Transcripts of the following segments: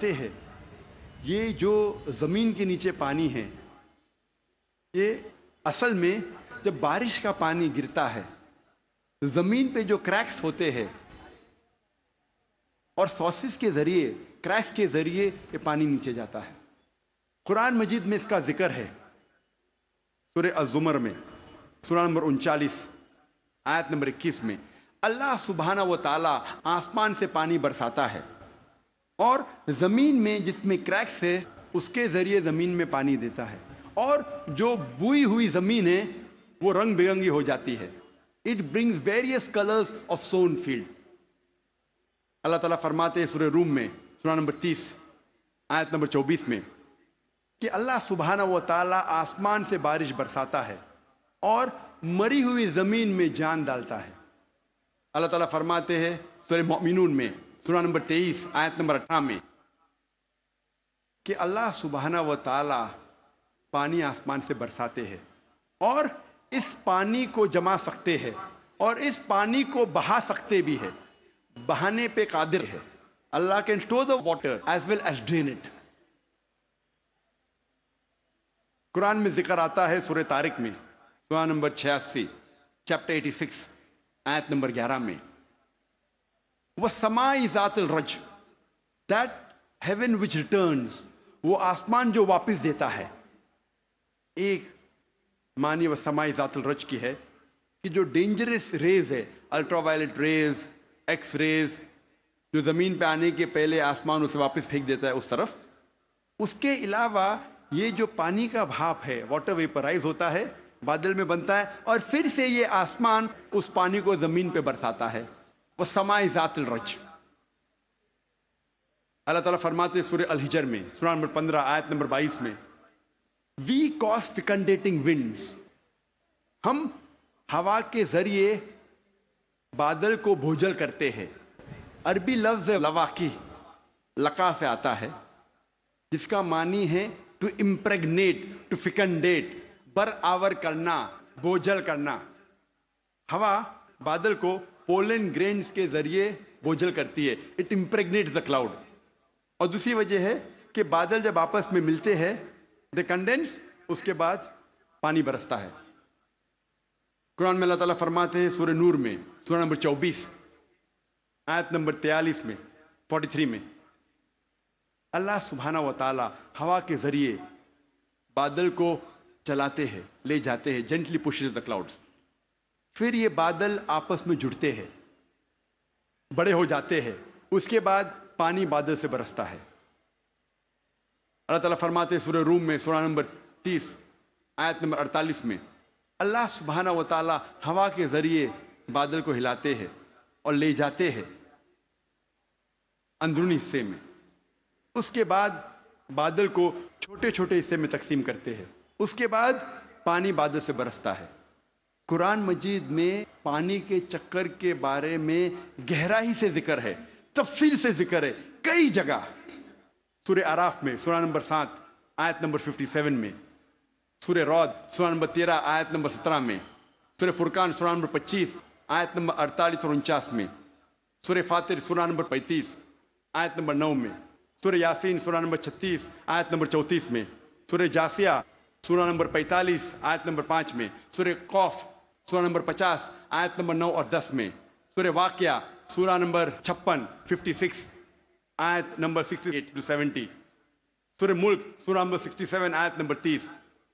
ہیں یہ جو زمین کے نیچے پانی ہے، یہ اصل میں جب بارش کا پانی گرتا ہے زمین پہ جو کریکس ہوتے ہیں اور سورسز کے ذریعے، کریکس کے ذریعے یہ پانی نیچے جاتا ہے۔ قرآن مجید میں اس کا ذکر ہے سورہ الزمر میں، سورہ نمبر 39 آیت نمبر 21 میں۔ اللہ سبحانہ و تعالیٰ آسمان سے پانی برساتا ہے اور زمین میں جس میں کریکس ہے اس کے ذریعے زمین میں پانی دیتا ہے، اور جو بوئی ہوئی زمین ہے وہ رنگ برنگی ہو جاتی ہے۔ It brings various colors of sown field۔ اللہ تعالیٰ فرماتے ہیں سورہ روم میں، سورہ نمبر 30 آیت نمبر 24 میں کہ اللہ سبحانہ و تعالیٰ آسمان سے بارش برساتا ہے اور مری ہوئی زمین میں جان ڈالتا ہے۔ اللہ تعالیٰ فرماتے ہیں سورہ مومنون میں، سورہ نمبر 23 آیت نمبر 18 میں کہ اللہ سبحانہ و تعالیٰ پانی آسمان سے برساتے ہیں اور اس پانی کو جما سکتے ہیں اور اس پانی کو بہا سکتے بھی ہے، بہانے پہ قادر ہے۔ اللہ can store the water as well as drain it۔ قرآن میں ذکر آتا ہے سورہ طارق میں، سورہ نمبر 86 چیپٹر 86 آیت نمبر 11 میں، وَالسَّمَاءِ ذَاتِ الرَّجْ، that heaven which returns، وہ آسمان جو واپس دیتا ہے۔ ایک معنی وَالسَّمَاءِ ذَاتِ الرَّجْ کی ہے کہ جو ڈینجرس ریز ہے، ultra violet rays, X rays, جو زمین پہ آنے کے پہلے آسمان اسے واپس پھینک دیتا ہے اس طرف۔ اس کے علاوہ یہ جو پانی کا بھاپ ہے، واٹر ویپرائز ہوتا ہے، بادل میں بنتا ہے اور پھر سے یہ آسمان اس پانی کو زمین پہ برساتا ہے۔ وَالسَّمَاءِ ذَاتِ الرَّجْ۔ اللہ تعالیٰ فرماتے سورہ الحجر میں، سورہ نمبر 15 آیت نمبر 22 میں، We cause fecundating winds، ہم ہوا کے ذریعے بادل کو بھوجل کرتے ہیں۔ عربی لفظ لواقی، لقا سے آتا ہے، جس کا معنی ہے ٹو امپریگنیٹ، ٹو فیکنڈیٹ، برآور کرنا، بوجھل کرنا۔ ہوا بادل کو پولن گرینز کے ذریعے بوجھل کرتی ہے، اٹ امپریگنیٹس دا کلاؤڈ۔ اور دوسری وجہ ہے کہ بادل جب آپس میں ملتے ہیں دے کنڈینس، اس کے بعد پانی برستا ہے۔ قرآن میں اللہ تعالیٰ فرماتے ہیں سورہ نور میں، سورہ نمبر 24 آیت نمبر 43 میں، 43 میں، اللہ سبحانہ و تعالیٰ ہوا کے ذریعے بادل کو چلاتے ہیں، لے جاتے ہیں، جینٹلی پشز دا کلاؤڈز۔ پھر یہ بادل آپس میں جڑتے ہیں، بڑے ہو جاتے ہیں، اس کے بعد پانی بادل سے برستا ہے۔ اللہ تعالیٰ فرماتے ہیں سورہ روم میں، سورہ نمبر 30 آیت نمبر 48 میں، اللہ سبحانہ و تعالیٰ ہوا کے ذریعے بادل کو ہلاتے ہیں اور لے جاتے ہیں اندرونی حصے میں۔ اس کے بعد بادل کو چھوٹے چھوٹے حصے میں تقسیم کرتے ہیں، اس کے بعد پانی بادل سے برستا ہے۔ قرآن مجید میں پانی کے چکر کے بارے میں گہرائی سے ذکر ہے، تفصیل سے ذکر ہے کئی جگہ۔ سورہ اعراف میں، سورہ نمبر 7 آیت نمبر 57 میں، سورہ رعد سورہ نمبر 13 آیت نمبر 17 میں، سورہ فرقان سورہ نمبر 25 آیت نمبر 48 اور 49 میں، سورہ فاطر سورہ نمبر 35 آیت نمبر 9 میں، سورہ یاسین سورہ نمبر 36 آیت نمبر 34 میں، سورہ جاسیہ سورہ نمبر 45 آیت نمبر 5 میں، سورہ قوف سورہ نمبر 50 آیت نمبر 9 اور 10 میں، سورہ واقعہ سورہ نمبر 56 آیت نمبر 68 to 70، سورہ ملک سورہ نمبر 67 آیت نمبر 30،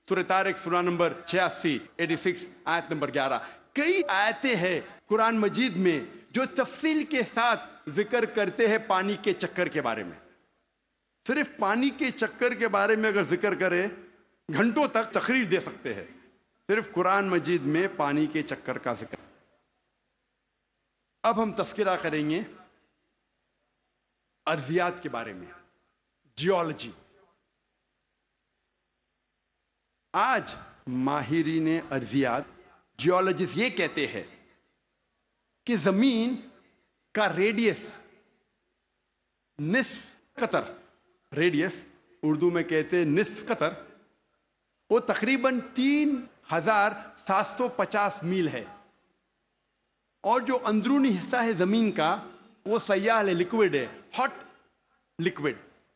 سورہ طارق سورہ نمبر 86 آیت نمبر 11۔ کئی آیتیں ہیں قرآن مجید میں جو تفصیل کے ساتھ ذکر کرتے ہیں پانی کے چکر کے بارے میں۔ صرف پانی کے چکر کے بارے میں اگر ذکر کرے گھنٹوں تک تقریر دے سکتے ہیں، صرف قرآن مجید میں پانی کے چکر کا ذکر۔ اب ہم تذکرہ کریں گے ارضیات کے بارے میں، جیولوجی۔ آج ماہرین ارضیات، جیولوجسٹ یہ کہتے ہیں کہ زمین کا ریڈیس نصف قطر، ریڈیس اردو میں کہتے ہیں نصف قطر، وہ تقریباً 3750 میل ہے، اور جو اندرونی حصہ ہے زمین کا وہ سیال ہے، لکوڈ ہے، ہاٹ لکوڈ،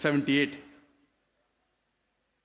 78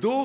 2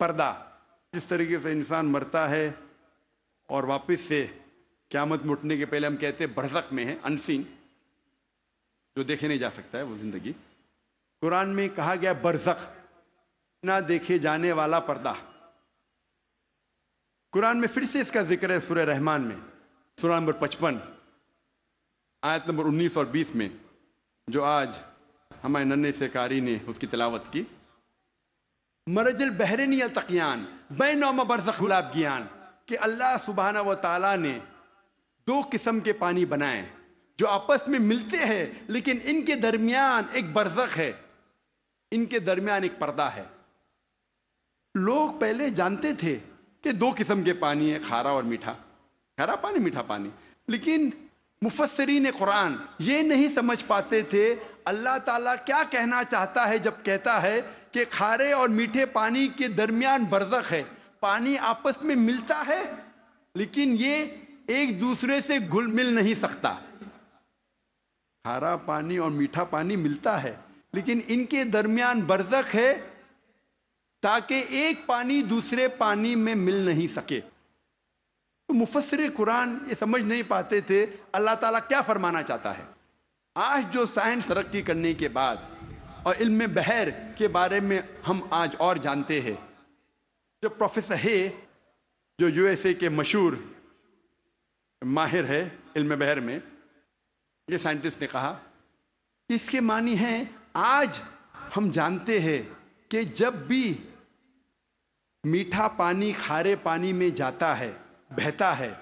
پردہ، جس طریقے سے انسان مرتا ہے اور واپس سے قیامت میں اٹھنے کے پہلے ہم کہتے ہیں برزخ میں ہے، انسین، جو دیکھے نہیں جا سکتا ہے وہ زندگی، قرآن میں کہا گیا برزخ، نہ دیکھے جانے والا پردہ۔ قرآن میں پھر سے اس کا ذکر ہے سورہ رحمان میں، سورہ نمبر 55 آیت نمبر 19 اور 20 میں، جو آج ہمارے ننھے سے قاری نے اس کی تلاوت کی۔ مرج البحرین یلتقیان بینہما برزخ یابغیان، کہ اللہ سبحانہ و تعالیٰ نے دو قسم کے پانی بنائے جو آپس میں ملتے ہیں، لیکن ان کے درمیان ایک برزخ ہے، ان کے درمیان ایک پردہ ہے۔ لوگ پہلے جانتے تھے کہ دو قسم کے پانی ہیں، کھارا اور میٹھا، کھارا پانی میٹھا پانی، لیکن مفسرین قرآن یہ نہیں سمجھ پاتے تھے اللہ تعالیٰ کیا کہنا چاہتا ہے جب کہتا ہے کہ کھارے اور میٹھے پانی کے درمیان برزخ ہے۔ پانی آپس میں ملتا ہے لیکن یہ ایک دوسرے سے گھل مل نہیں سکتا۔ کھارا پانی اور میٹھا پانی ملتا ہے لیکن ان کے درمیان برزخ ہے، تاکہ ایک پانی دوسرے پانی میں مل نہیں سکے۔ تو مفسر قرآن یہ سمجھ نہیں پاتے تھے اللہ تعالیٰ کیا فرمانا چاہتا ہے۔ آج جو سائنس ترقی کرنے کے بعد اور علم بحر کے بارے میں ہم آج اور جانتے ہیں، جو پروفیسر ہے، جو یو ایس اے کے مشہور ماہر ہے علم بحر میں، یہ سائنٹسٹ نے کہا اس کے معنی ہیں آج ہم جانتے ہیں کہ جب بھی میٹھا پانی کھارے پانی میں جاتا ہے، بہتا ہے،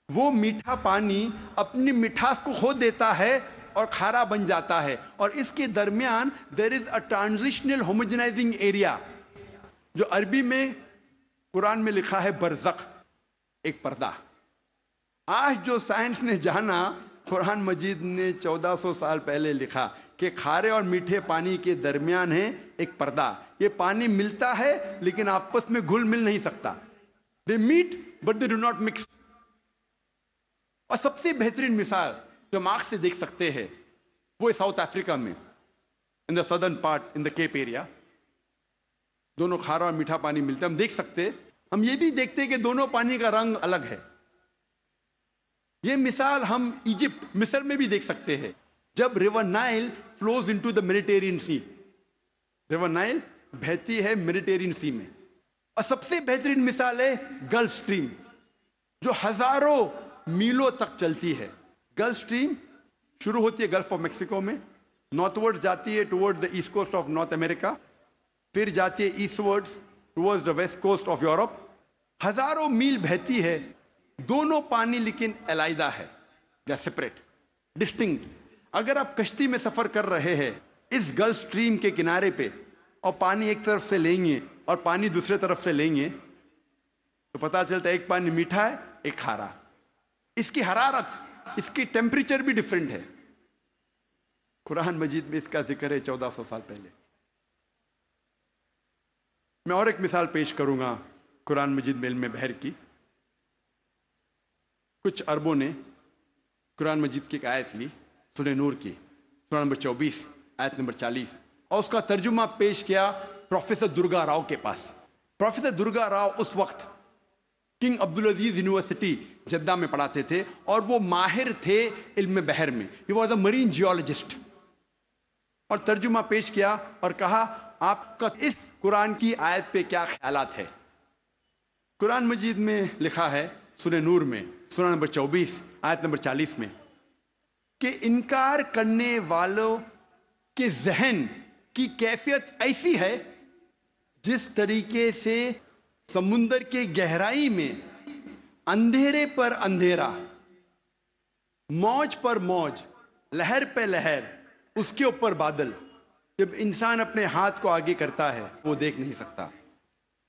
وہ میٹھا پانی اپنی مٹھاس کو کھو دیتا ہے اور کھارا بن جاتا ہے، اور اس کے درمیان there is a transitional homogenizing area، جو عربی میں قرآن میں لکھا ہے برزخ، ایک پردہ۔ آج جو سائنس نے جانا، قرآن مجید نے 1400 سال پہلے لکھا کہ کھارے اور میٹھے پانی کے درمیان ہے ایک پردہ۔ یہ پانی ملتا ہے لیکن آپس میں گھل مل نہیں سکتا۔ They meet but they do not mix۔ اور سب سے بہترین مثال جو ہم آنکھ سے دیکھ سکتے ہیں وہ ساؤتھ افریقہ میں in the southern part in the Cape area، دونوں کھارا اور میٹھا پانی ملتا ہے، ہم دیکھ سکتے، ہم یہ بھی دیکھتے کہ دونوں پانی کا رنگ الگ ہے۔ یہ مثال ہم ایجپٹ، مصر میں بھی دیکھ سکتے ہیں، جب river Nile flows into the Mediterranean sea, river Nile بہتی ہے میڈیٹرینین سی میں۔ اور سب سے بہترین مثال ہے گلف سٹریم، جو ہزاروں میلوں تک چلتی ہے۔ گلف سٹریم شروع ہوتی ہے گلف آف میکسیکو میں، نارتھ ورڈ جاتی ہے towards the east coast of North America, پھر جاتی ہے eastward towards the west coast of Europe, ہزاروں میل بہتی ہے، دونوں پانی لیکن علیحدہ ہے، دے آر سپریٹ، ڈسٹنکٹ۔ اگر آپ کشتی میں سفر کر رہے ہیں اس گلف سٹریم کے کنارے پہ اور پانی ایک طرف سے لیں گے اور پانی دوسرے طرف سے لیں گے تو پتا چلتا ہے ایک پانی میٹھا ہے ایک کھارا۔ اس کی حرارت، اس کی ٹیمپریچر بھی ڈیفرنٹ ہے۔ قرآن مجید میں اس کا ذکر ہے 1400 سال پہلے۔ میں اور ایک مثال پیش کروں گا قرآن مجید میں علم بحر کی۔ کچھ عربوں نے قرآن مجید کی ایک آیت لی، سورہ نور کی، سورہ نمبر 24 آیت نمبر 40، اور اس کا ترجمہ پیش کیا پروفیسر درگا راؤ کے پاس۔ پروفیسر درگا راؤ اس وقت کنگ عبدالعزیز یونیورسٹی جدہ میں پڑھاتے تھے اور وہ ماہر تھے علم بحر میں، he was a Marine geologist. اور ترجمہ پیش کیا اور کہا آپ کا اس قرآن کی آیت پہ کیا خیالات ہے۔ قرآن مجید میں لکھا ہے سورہ نور میں، سورہ نمبر 24 آیت نمبر 40 میں، کہ انکار کرنے والوں کے ذہن کی کیفیت ایسی ہے جس طریقے سے سمندر کے گہرائی میں اندھیرے پر اندھیرا، موج پر موج، لہر پہ لہر، اس کے اوپر بادل، جب انسان اپنے ہاتھ کو آگے کرتا ہے وہ دیکھ نہیں سکتا۔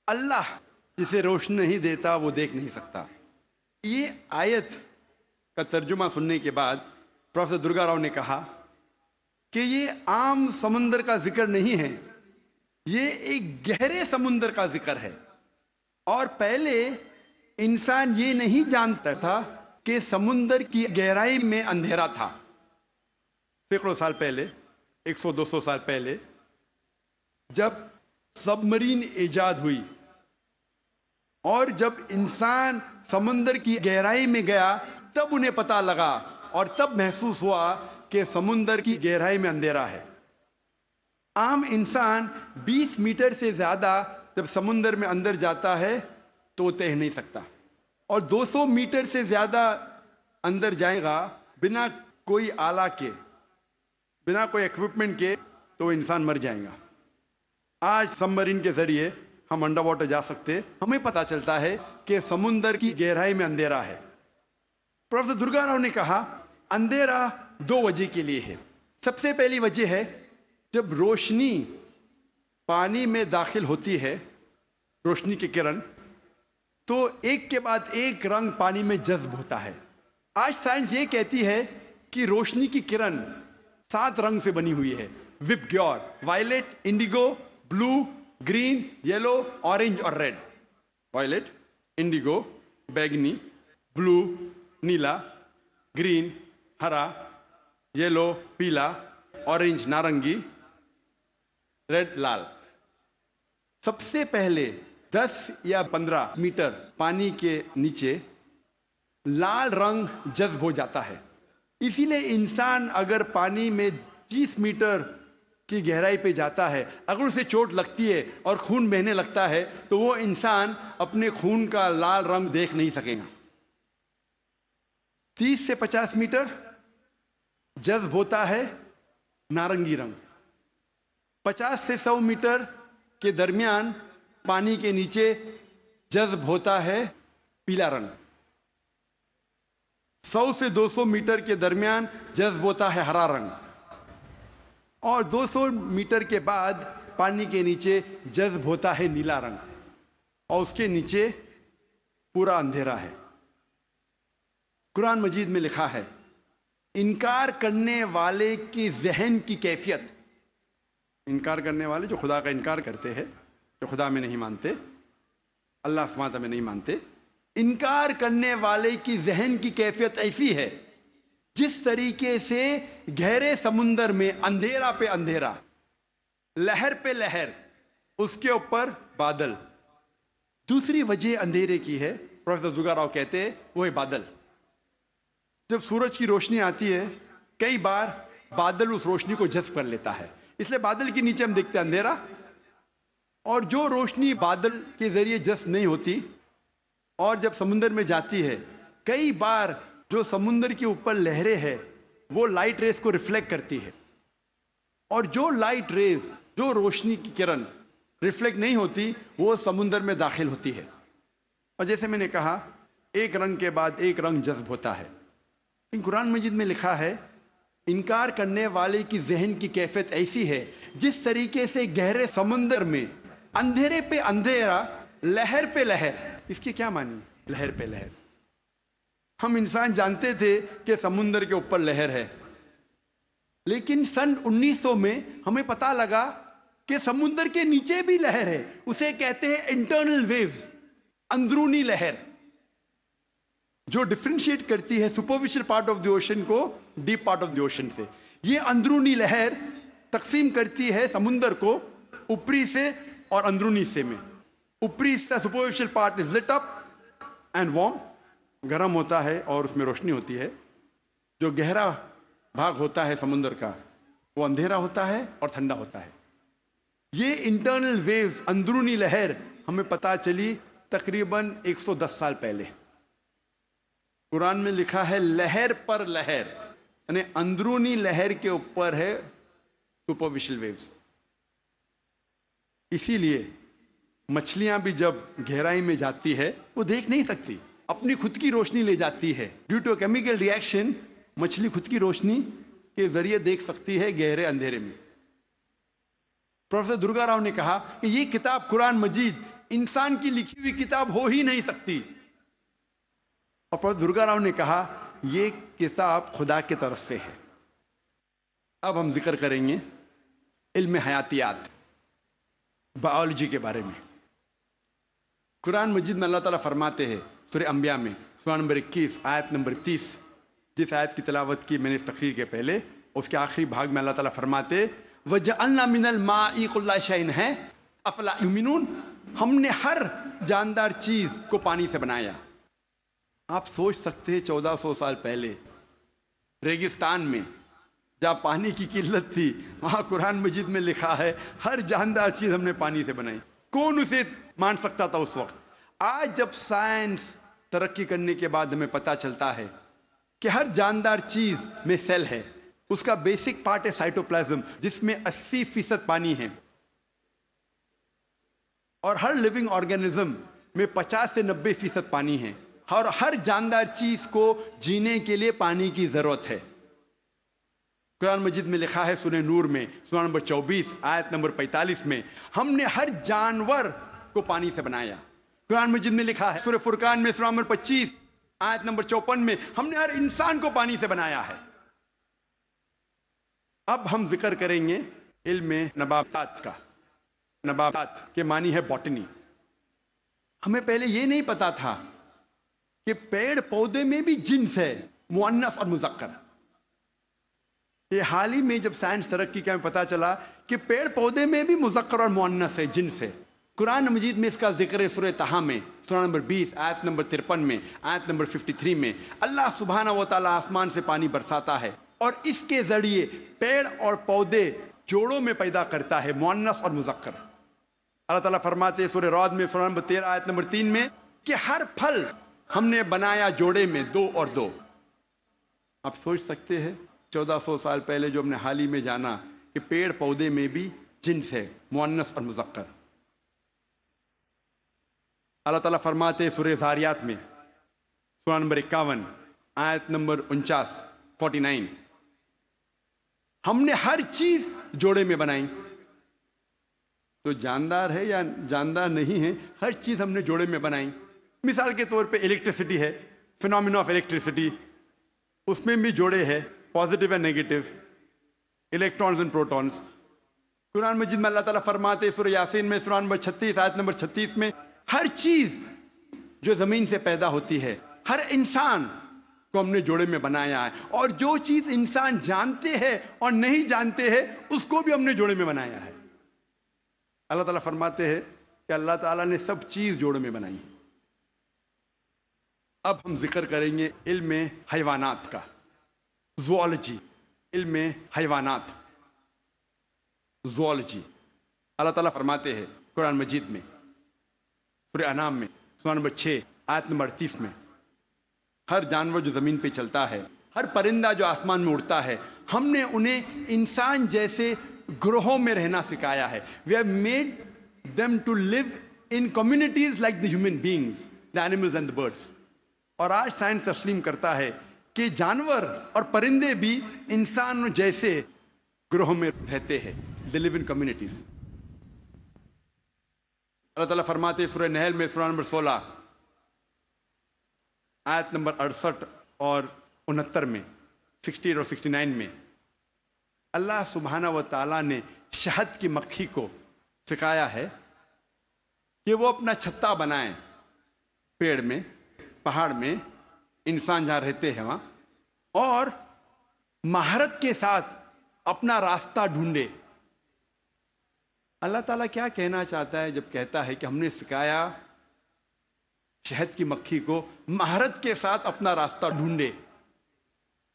اللہ جسے روشنی نہیں دیتا وہ دیکھ نہیں سکتا۔ یہ آیت کا ترجمہ سننے کے بعد پروفیسر درگا راؤ نے کہا کہ یہ عام سمندر کا ذکر نہیں ہے، یہ ایک گہرے سمندر کا ذکر ہے۔ اور پہلے انسان یہ نہیں جانتا تھا کہ سمندر کی گہرائی میں اندھیرا تھا۔ سینکڑوں سال پہلے، 100-200 سال پہلے، جب سب مرین ایجاد ہوئی اور جب انسان سمندر کی گہرائی میں گیا تب انہیں پتا لگا اور تب محسوس ہوا کہ سمندر کی گہرائی میں اندھیرا ہے۔ عام انسان 20 میٹر سے زیادہ جب سمندر میں اندر جاتا ہے تو وہ تیر نہیں سکتا، اور 200 میٹر سے زیادہ اندر جائے گا بنا کوئی آلہ کے، بنا کوئی ایکوپمنٹ کے، تو وہ انسان مر جائے گا۔ آج سب مرین کے ذریعے ہم انڈر واٹر جا سکتے، ہمیں پتا چلتا ہے کہ سمندر کی گہرائی میں اندھیرا ہے۔ پروفیسر درگا راؤ نے کہا اندھیرا 2 وجہ کے لیے ہے۔ سب سے پہلی وجہ ہے جب روشنی پانی میں داخل ہوتی ہے، روشنی کی کرن، تو ایک کے بعد ایک رنگ پانی میں جذب ہوتا ہے۔ آج سائنس یہ کہتی ہے کہ روشنی کی کرن 7 رنگ سے بنی ہوئی ہے، وب گیور، وائلٹ، انڈیگو، بلو، گرین، یلو، اورنج اور ریڈ۔ وائلٹ، انڈیگو، بیگنی، بلو، نیلا، گرین، ہرا، یلو، پیلا، اورنج، نارنگی، ریڈ، لال۔ سب سے پہلے 10 یا 15 میٹر پانی کے نیچے لال رنگ جذب ہو جاتا ہے، اسی لیے انسان اگر پانی میں 30 میٹر کی گہرائی پہ جاتا ہے، اگر اسے چوٹ لگتی ہے اور خون بہنے لگتا ہے تو وہ انسان اپنے خون کا لال رنگ دیکھ نہیں سکے گا۔ 30 سے 50 میٹر جذب ہوتا ہے نارنگی رنگ، 50 سے 100 میٹر کے درمیان پانی کے نیچے جذب ہوتا ہے پیلا رنگ، 100 سے 200 میٹر کے درمیان جذب ہوتا ہے ہرا رنگ، اور 200 میٹر کے بعد پانی کے نیچے جذب ہوتا ہے نیلا رنگ، اور اس کے نیچے پورا اندھیرا ہے۔ قرآن مجید میں لکھا ہے انکار کرنے والے کی ذہن کی کیفیت، انکار کرنے والے جو خدا کا انکار کرتے ہیں، جو خدا میں نہیں مانتے، اللہ سبحانہ وتعالیٰ میں نہیں مانتے، انکار کرنے والے کی ذہن کی کیفیت ایسی ہے جس طریقے سے گہرے سمندر میں اندھیرا پہ اندھیرا، لہر پہ لہر، اس کے اوپر بادل۔ دوسری وجہ اندھیرے کی ہے، پروفیسر درگا راؤ کہتے ہیں، وہ ہے بادل۔ جب سورج کی روشنی آتی ہے کئی بار بادل اس روشنی کو جذب کر لیتا ہے، اس لیے بادل کے نیچے ہم دیکھتے ہیں اندھیرا، اور جو روشنی بادل کے ذریعے جذب نہیں ہوتی اور جب سمندر میں جاتی ہے، کئی بار جو سمندر کے اوپر لہریں ہیں وہ لائٹ ریز کو ریفلیکٹ کرتی ہے، اور جو لائٹ ریز، جو روشنی کی کرن ریفلیکٹ نہیں ہوتی وہ سمندر میں داخل ہوتی ہے، اور جیسے میں نے کہا ایک رنگ کے بعد ایک رنگ جذب ہوتا ہے۔ قرآن مجید میں لکھا ہے انکار کرنے والے کی ذہن کی کیفیت ایسی ہے جس طریقے سے گہرے سمندر میں اندھیرے پہ اندھیرا، لہر پہ لہر۔ اس کی کیا معنی؟ لہر پہ لہر۔ ہم انسان جانتے تھے کہ سمندر کے اوپر لہر ہے، لیکن سن 1900 میں ہمیں پتا لگا کہ سمندر کے نیچے بھی لہر ہے، اسے کہتے ہیں انٹرنل ویوز، اندرونی لہر، جو ڈفرینشیٹ کرتی ہے superficial part of the ocean کو deep part of the ocean سے۔ یہ اندرونی لہر تقسیم کرتی ہے سمندر کو اوپری سے اور اندرونی حصے میں۔ اوپری حصہ superficial part is lit up and warm, گرم ہوتا ہے اور اس میں روشنی ہوتی ہے۔ جو گہرا بھاگ ہوتا ہے سمندر کا وہ اندھیرا ہوتا ہے اور ٹھنڈا ہوتا ہے۔ یہ انٹرنل ویوز، اندرونی لہر، ہمیں پتہ چلی تقریباً 110 سال پہلے۔ قرآن میں لکھا ہے لہر پر لہر، یعنی اندرونی لہر کے اوپر ہے سپرفیشل ویوز۔ اسی لیے مچھلیاں بھی جب گہرائی میں جاتی ہے وہ دیکھ نہیں سکتی، اپنی خود کی روشنی لے جاتی ہے، due to chemical reaction مچھلی خود کی روشنی کے ذریعے دیکھ سکتی ہے گہرے اندھیرے میں۔ پروفیسر درگا راؤ نے کہا کہ یہ کتاب قرآن مجید انسان کی لکھی ہوئی کتاب ہو ہی نہیں سکتی، اور پروفیسر درگا راؤ نے کہا یہ کتاب خدا کی طرف سے ہے۔ اب ہم ذکر کریں گے علم حیاتیات، بائیولوجی کے بارے میں۔ قرآن مجید میں اللہ تعالیٰ فرماتے ہیں سورہ انبیاء میں سورہ نمبر 21 آیت نمبر 30، جس آیت کی تلاوت کی میں نے اس تقریر کے پہلے، اس کے آخری بھاگ میں اللہ تعالیٰ فرماتے وَجَعَلْنَا مِنَ الْمَاءِ كُلَّ شَيْءٍ ہے افلا یؤمنون، ہم نے ہر جاندار چیز کو پانی سے بنایا. آپ سوچ سکتے ہیں 1400 سال پہلے ریگستان میں جہاں پانی کی قلت تھی، وہاں قرآن مجید میں لکھا ہے ہر جاندار چیز ہم نے پانی سے بنائی. کون اسے مان سکتا تھا اس وقت؟ آج جب سائنس ترقی کرنے کے بعد ہمیں پتہ چلتا ہے کہ ہر جاندار چیز میں سیل ہے، اس کا بیسک پارٹ ہے سائٹوپلازم، جس میں 80% پانی ہے، اور ہر لیونگ آرگینزم میں 50 سے 90% پانی ہے، اور ہر جاندار چیز کو جینے کے لیے پانی کی ضرورت ہے. قرآن مجید میں لکھا ہے سورہ نور میں سورہ نمبر 24 آیت نمبر 45 میں ہم نے ہر جانور کو پانی سے بنایا. قرآن مجید میں لکھا ہے سورہ فرقان میں سورہ نمبر 25 آیت نمبر 54 میں ہم نے ہر انسان کو پانی سے بنایا ہے. اب ہم ذکر کریں گے علم نباتات کا. نباتات کے معنی ہے باٹنی. ہمیں پہلے یہ نہیں پتا تھا کہ پیڑ پودے میں بھی جنس ہے، مؤنث اور مذکر. یہ حال ہی میں جب سائنس ترقی کا ہمیں پتا چلا کہ پیڑ پودے میں بھی مذکر اور مؤنث ہے، جنس ہے. قرآن مجید میں اس کا ذکر ہے سورہ طٰہٰ میں سورہ نمبر 20 آیت نمبر 53 میں، آیت نمبر 53 میں. اللہ سبحانہ و تعالیٰ آسمان سے پانی برساتا ہے اور اس کے ذریعے پیڑ اور پودے جوڑوں میں پیدا کرتا ہے، مؤنث اور مذکر. اللہ تعالیٰ فرماتے ہیں سورہ رعد میں سورہ نمبر 13 آیت نمبر 3 میں کہ ہر پھل ہم نے بنایا جوڑے میں 2 اور 2. آپ سوچ سکتے ہیں 1400 سال پہلے جو ہم نے حال ہی میں جانا کہ پیڑ پودے میں بھی جنس ہے، مؤنث اور مذکر. اللہ تعالیٰ فرماتے ہیں سورہ ذاریات میں سورہ نمبر 51 آیت نمبر 49 ہم نے ہر چیز جوڑے میں بنائی. تو جاندار ہے یا جاندار نہیں ہے، ہر چیز ہم نے جوڑے میں بنائی. مثال کے طور پہ الیکٹریسٹی ہے، فینومینا آف الیکٹریسٹی، اس میں بھی جوڑے ہے، positive and negative, electrons and protons. قرآن مجید میں اللہ تعالیٰ فرماتے ہیں سورہ یاسین میں سورہ نمبر 36 آیت نمبر 36 میں ہر چیز جو زمین سے پیدا ہوتی ہے، ہر انسان کو ہم نے جوڑے میں بنایا ہے، اور جو چیز انسان جانتے ہیں اور نہیں جانتے ہیں اس کو بھی ہم نے جوڑے میں بنایا ہے. اللہ تعالیٰ فرماتے ہیں کہ اللہ تعالیٰ نے سب چیز جوڑے میں بنائی. اب ہم ذکر کریں گے علم حیوانات کا، زوالوجی، علم حیوانات، زوالوجی. اللہ تعالیٰ فرماتے ہیں قرآن مجید میں سورہ انعام میں سورہ نمبر 6 آیت نمبر 38 میں ہر جانور جو زمین پہ چلتا ہے، ہر پرندہ جو آسمان میں اڑتا ہے، ہم نے انہیں انسان جیسے گروہوں میں رہنا سکھایا ہے. We have made them to live in communities like the human beings, the animals and the birds. اور آج سائنس تسلیم کرتا ہے کہ جانور اور پرندے بھی انسان جیسے گروہوں میں رہتے ہیں. They live in communities. اللہ تعالیٰ فرماتے ہیں سورہ نحل میں سورہ نمبر 16 آیت نمبر 68 اور 69 میں، 68 اور 69 میں اللہ سبحانہ و تعالیٰ نے شہد کی مکھی کو سکھایا ہے کہ وہ اپنا چھتا بنائیں پیڑ میں، پہاڑ میں، انسان جہاں رہتے ہیں وہاں، اور مہارت کے ساتھ اپنا راستہ ڈھونڈے. اللہ تعالیٰ کیا کہنا چاہتا ہے جب کہتا ہے کہ ہم نے سکھایا شہد کی مکھی کو مہارت کے ساتھ اپنا راستہ ڈھونڈے؟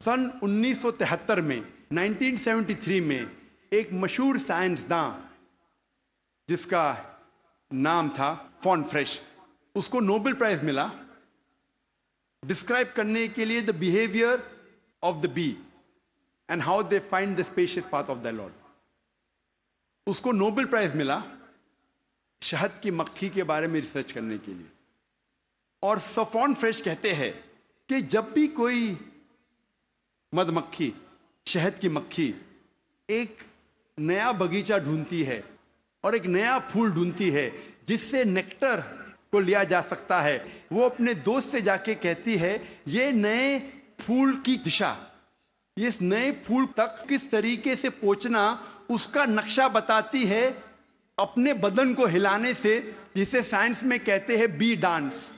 سن 1973 میں 1973 میں ایک مشہور سائنسداں جس کا نام تھا فون فریش، اس کو نوبل پرائز ملا ڈسکرائب کرنے کے لیے the behavior of the bee and how they find the spacious path of their Lord. اس کو نوبل پرائز ملا شہد کی مکھی کے بارے میں ریسرچ کرنے کے لیے. اور فون فریش کہتے ہیں کہ جب بھی کوئی مدھ مکھی، شہد کی مکھی ایک نیا باغیچہ ڈھونڈتی ہے اور ایک نیا پھول ڈھونڈتی ہے جس سے نیکٹر کو لیا جا سکتا ہے، وہ اپنے دوست سے جا کے کہتی ہے یہ نئے پھول کی دشا، اس نئے پھول تک کس طریقے سے پہنچنا اس کا نقشہ بتاتی ہے اپنے بدن کو ہلانے سے، جسے سائنس میں کہتے ہیں بی ڈانس،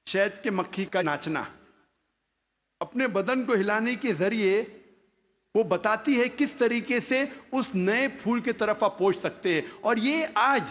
شہد کے مکھی کا ناچنا. اپنے بدن کو ہلانے کے ذریعے وہ بتاتی ہے کس طریقے سے اس نئے پھول کی طرف آپ پہنچ سکتے ہیں. اور یہ آج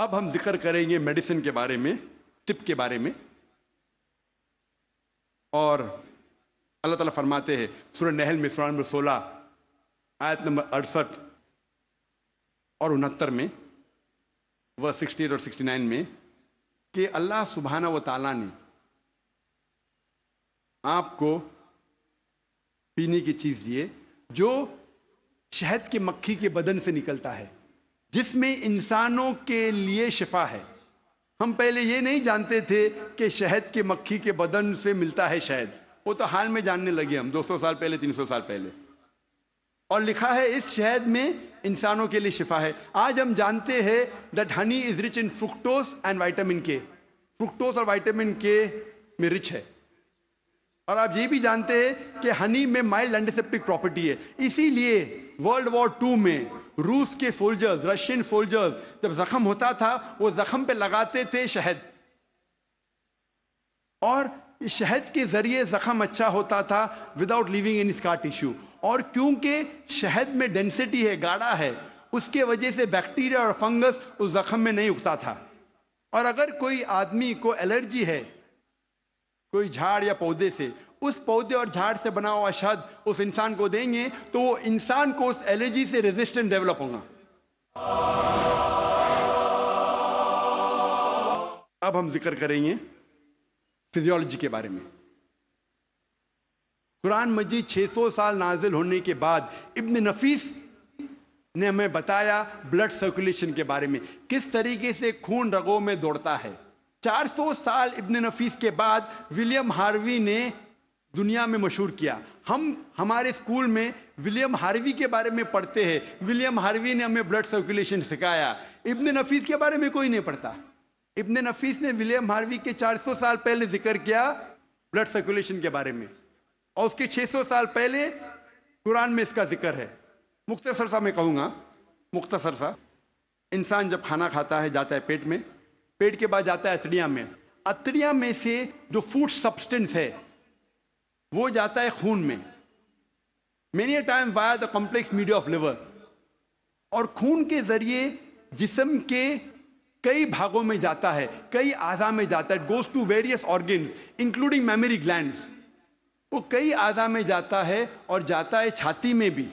اب ہم ذکر کریں گے میڈیسن کے بارے میں، طب کے بارے میں. اور اللہ تعالیٰ فرماتے ہیں سورہ نحل میں سورہ نمبر 16 آیت نمبر 68 اور 69 میں، ورس 68 اور 69 میں، کہ اللہ سبحانہ و تعالیٰ نے آپ کو پینے کی چیز دیے جو شہد کی مکھی کے بدن سے نکلتا ہے، جس میں انسانوں کے لیے شفا ہے. ہم پہلے یہ نہیں جانتے تھے کہ شہد کی مکھی کے بدن سے ملتا ہے شہد، وہ تو حال میں جاننے لگے ہم 200 سال پہلے 300 سال پہلے. اور لکھا ہے اس شہد میں انسانوں کے لیے شفا ہے. آج ہم جانتے ہیں that honey is rich in fructose and vitamin K. fructose اور وائٹامن کے میں رچ ہے. اور آپ یہ بھی جانتے ہیں کہ ہنی میں مائلڈ اینٹیسیپٹک پراپرٹی ہے. اسی لیے ورلڈ وار 2 میں روس کے سولجرز، رشین سولجرز جب زخم ہوتا تھا وہ زخم پہ لگاتے تھے شہد، اور شہد کے ذریعے زخم اچھا ہوتا تھا وداؤٹ لیونگ اینی اسکار ٹیشو. اور کیونکہ شہد میں ڈینسٹی ہے، گاڑھا ہے، اس کے وجہ سے بیکٹیریا اور فنگس اس زخم میں نہیں اگتا تھا. اور اگر کوئی آدمی کو الرجی ہے کوئی جھاڑ یا پودے سے، اس پودے اور جھاڑ سے بنا ہوا شہد اس انسان کو دیں گے تو وہ انسان کو اس الرجی سے ریزسٹنٹ ڈیولپ ہوگا. اب ہم ذکر کریں گے فزیولوجی کے بارے میں. قرآن مجید 600 سال نازل ہونے کے بعد ابن نفیس نے ہمیں بتایا بلڈ سرکولیشن کے بارے میں، کس طریقے سے خون رگوں میں دوڑتا ہے. 400 سال ابن نفیس کے بعد ولیم ہاروی نے دنیا میں مشہور کیا. ہم ہمارے اسکول میں ولیم ہاروی کے بارے میں پڑھتے ہیں، ولیم ہاروی نے ہمیں بلڈ سرکولیشن سکھایا. ابن نفیس کے بارے میں کوئی نہیں پڑھتا. ابن نفیس نے ولیم ہاروی کے 400 سال پہلے ذکر کیا بلڈ سرکولیشن کے بارے میں، اور اس کے 600 سال پہلے قرآن میں اس کا ذکر ہے. مختصر سا میں کہوں گا، مختصر سا، انسان جب کھانا کھاتا ہے جاتا ہے پیٹ میں، پیٹ کے بعد جاتا ہے اتڑیاں میں، اتڑیاں میں سے جو فوڈ سبسٹنس ہے وہ جاتا ہے خون میں، many a time via the complex media of liver, اور خون کے ذریعے جسم کے کئی بھاگوں میں جاتا ہے، کئی اعضاء میں جاتا ہے. Goes to various organs including mammary glands. وہ کئی اعضاء میں جاتا ہے اور جاتا ہے چھاتی میں بھی،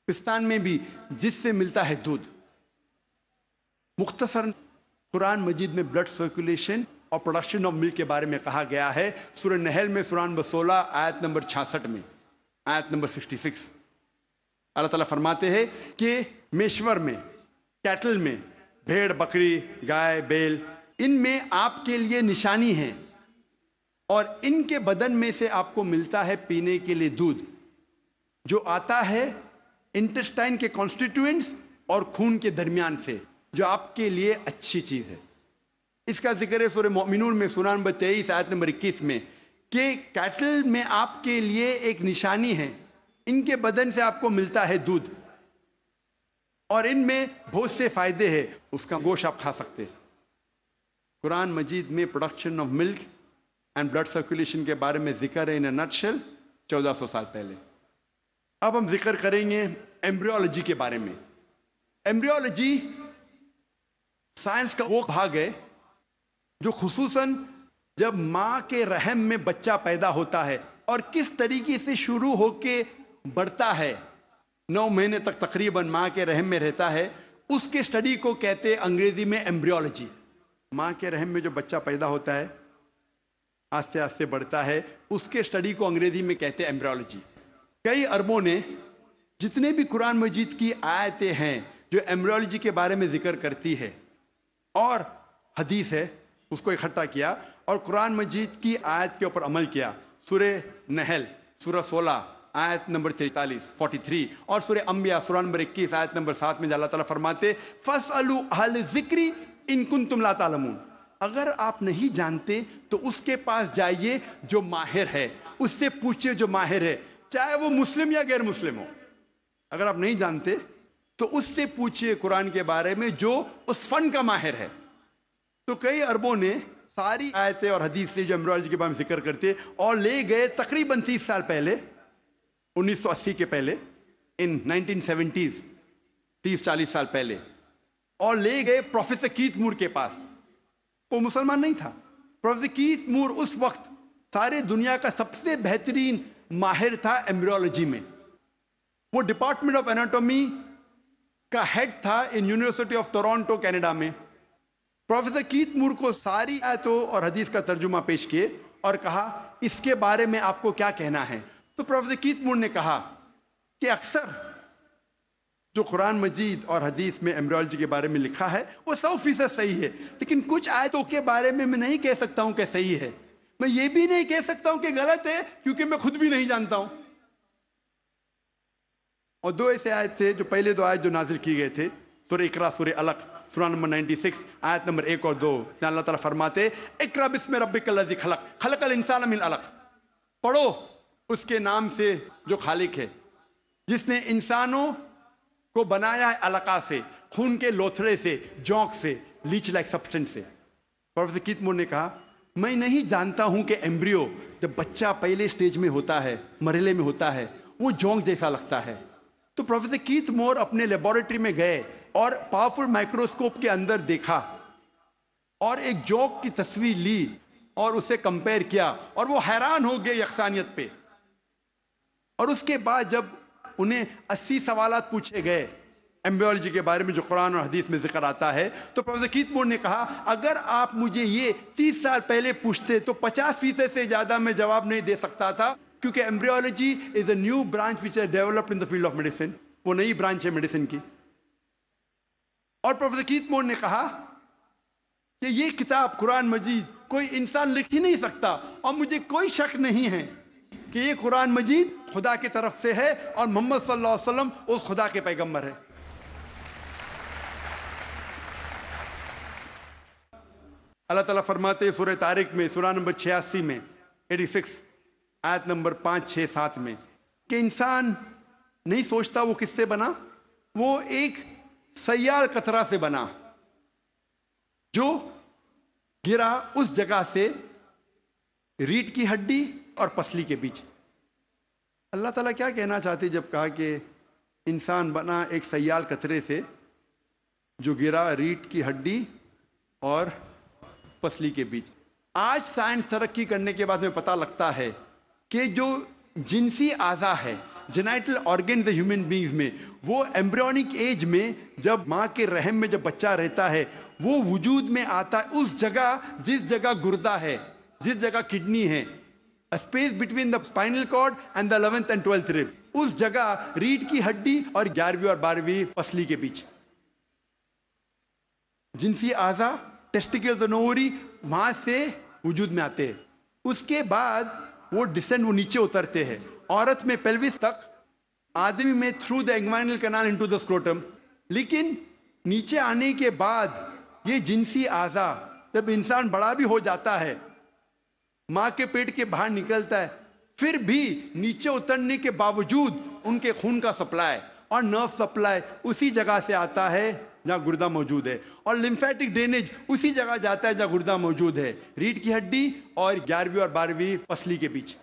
پستان میں بھی، جس سے ملتا ہے دودھ. مختصر قرآن مجید میں بلڈ سرکولیشن اور پروڈکشن آف ملک کے بارے میں کہا گیا ہے سورہ نحل میں سورہ نمبر 16 آیت نمبر 66 میں، آیت نمبر 66. اللہ تعالیٰ فرماتے ہیں کہ میشور میں، کیٹل میں، بھیڑ بکری گائے بیل، ان میں آپ کے لیے نشانی ہے، اور ان کے بدن میں سے آپ کو ملتا ہے پینے کے لیے دودھ جو آتا ہے انٹسٹائن کے کانسٹیٹوئنٹس اور خون کے درمیان سے، جو آپ کے لیے اچھی چیز ہے. اس کا ذکر ہے سورہ مومنون میں سورہ نمبر 23 آیت نمبر 21 میں، کہ کیٹل میں آپ کے لیے ایک نشانی ہے، ان کے بدن سے آپ کو ملتا ہے دودھ، اور ان میں بہت سے فائدے ہیں، اس کا گوشت آپ کھا سکتے. قرآن مجید میں production of milk and blood circulation کے بارے میں ذکر ہے ان اے نٹ شیل 1400 سال پہلے. اب ہم ذکر کریں گے ایمبریولوجی کے بارے میں. ایمبریولوجی سائنس کا وہ بھاگ ہے جو خصوصاً جب ماں کے رحم میں بچہ پیدا ہوتا ہے اور کس طریقے سے شروع ہو کے بڑھتا ہے، 9 مہینے تک تقریباً ماں کے رحم میں رہتا ہے، اس کے سٹڈی کو کہتے ہیں انگریزی میں ایمبریولوجی. ماں کے رحم میں جو بچہ پیدا ہوتا ہے، آہستہ آہستہ بڑھتا ہے، اس کے سٹڈی کو انگریزی میں کہتے ہیں ایمبریولوجی. کئی اربوں نے جتنے بھی قرآن مجید کی آیتیں ہیں جو ایمبریولوجی کے بارے میں ذکر کرتی ہے اور حدیث ہے، اس کو اکٹھا کیا اور قرآن مجید کی آیت کے اوپر عمل کیا. سورہ نحل سورہ 16 آیت نمبر 43 اور سورہ انبیاء سورہ نمبر 21 آیت نمبر 7 میں اللہ تعالیٰ فرماتے فَاسْأَلُوا أَهْلَ الذِّكْرِ إِن كُنتُمْ لَا تَعْلَمُونَ. اگر آپ نہیں جانتے تو اس کے پاس جائیے جو ماہر ہے، اس سے پوچھئے جو ماہر ہے، چاہے وہ مسلم یا غیر مسلم ہو. اگر آپ نہیں جانتے تو اس سے پوچھئے قرآن کے بارے میں جو اس فن کا ماہر ہے. تو کئی اربوں نے ساری آیتیں اور حدیث سے جو ایمبریولوجی کے بارے میں ذکر کرتے اور لے گئے تقریباً 30 سال پہلے، 1980 کے پہلے، ان 1970s، 30-40 سال پہلے، اور لے گئے پروفیسر کیتھ مور کے پاس. وہ مسلمان نہیں تھا. پروفیسر کیتھ مور اس وقت سارے دنیا کا سب سے بہترین ماہر تھا ایمبریولوجی میں. وہ ڈپارٹمنٹ آف اناٹومی کا ہیڈ تھا in university of Toronto Canada میں. پروفیسر کیتھ مور کو ساری آیتوں اور حدیث کا ترجمہ پیش کیے اور کہا اس کے بارے میں آپ کو کیا کہنا ہے. تو پروفیسر کیتھ مور نے کہا کہ اکثر جو قرآن مجید اور حدیث میں ایمبریولوجی کے بارے میں لکھا ہے وہ 100% صحیح ہے، لیکن کچھ آیتوں کے بارے میں نہیں کہہ سکتا ہوں کہ صحیح ہے. میں یہ بھی نہیں کہہ سکتا ہوں کہ غلط ہے کیونکہ میں خود بھی نہیں جانتا ہوں. اور دو ایسے آیت تھے جو پہلے دو آیت جو نازل کی گئے تھے، سورہ اقرا، سورہ علق، سورہ نمبر 96 آیت نمبر 1 اور 2. جہاں اللہ تعالیٰ فرماتے اقرا بسم ربک الذی خلق خلق الانسان من علق. پڑھو اس کے نام سے جو خالق ہے، جس نے انسانوں کو بنایا ہے علقہ سے، خون کے لوتھڑے سے، جونک سے، لیچ لائک سبسٹنس سے. پروفیسر کیتھ مور نے کہا میں نہیں جانتا ہوں کہ ایمبریو جب بچہ پہلے سٹیج میں ہوتا ہے، مرحلے میں ہوتا ہے، وہ جونک جیسا لگتا ہے. تو پروفیسر کیتھ مور اپنے لیبارٹری میں گئے اور پاورفل مائکروسکوپ کے اندر دیکھا اور ایک جونک کی تصویر لی اور اسے کمپیئر کیا اور وہ حیران ہو گئے یکسانیت پہ. اور اس کے بعد جب انہیں 80 سوالات پوچھے گئے ایمبریولوجی کے بارے میں جو قرآن اور حدیث میں ذکر آتا ہے، تو پروفیسر کیتھ مور نے کہا اگر آپ مجھے یہ 30 سال پہلے پوچھتے تو 50% سے زیادہ میں جواب نہیں دے سکتا تھا، کیونکہ embryology is a new branch which is developed in the field of medicine. وہ نئی برانچ ہے میڈیسن کی. اور پروفیسر کیتھ مور نے کہا کہ یہ کتاب قرآن مجید کوئی انسان لکھ ہی نہیں سکتا، اور مجھے کوئی شک نہیں ہے کہ یہ قرآن مجید خدا کی طرف سے ہے اور محمد صلی اللہ علیہ وسلم اس خدا کے پیغمبر ہے. اللہ تعالیٰ فرماتے ہیں سورہ طارق میں، سورہ نمبر 86 میں 86 آیت نمبر 5، 6، 7 میں کہ انسان نہیں سوچتا وہ کس سے بنا، وہ ایک سیال قطرہ سے بنا جو گرا اس جگہ سے ریڑھ کی ہڈی اور پسلی کے بیچ. اللہ تعالیٰ کیا کہنا چاہتے جب کہا کہ انسان بنا ایک سیال قطرے سے جو گرا ریڑھ کی ہڈی اور پسلی کے بیچ. آج سائنس ترقی کرنے کے بعد ہمیں پتہ لگتا ہے کہ جو جنسی اعضا ہے، جینائٹل آرگنز ہیومن بینگز میں، وہ ایمبریونک ایج میں جب ماں کے رحم میں جب بچہ رہتا ہے وہ وجود میں آتا ہے اس جگہ جس جگہ گردہ ہے، جس جگہ کڈنی ہے، space between the spinal cord and the 11th and 12th rib، اس جگہ ریڑھ کی ہڈی اور 11ویں اور 12ویں پسلی کے بیچ. جنسی اعضا ٹیسٹیکلز اور اووری وہاں سے وجود میں آتے ہیں. اس کے بعد وہ ڈسینڈ، وہ نیچے اترتے ہیں. عورت میں پیلوس تک، آدمی میں through the inguinal canal into the scrotum. لیکن نیچے آنے کے بعد یہ جنسی اعضا جب انسان بڑا بھی ہو جاتا ہے، ماں کے پیٹ کے باہر نکلتا ہے، پھر بھی نیچے اترنے کے باوجود ان کے خون کا سپلائی اور نرو سپلائی اسی جگہ سے آتا ہے جہاں گردہ موجود ہے، اور لمفیٹک ڈرینیج اسی جگہ جاتا ہے جہاں گردہ موجود ہے، ریڑھ کی ہڈی اور 11ویں اور 12ویں پسلی کے بیچ.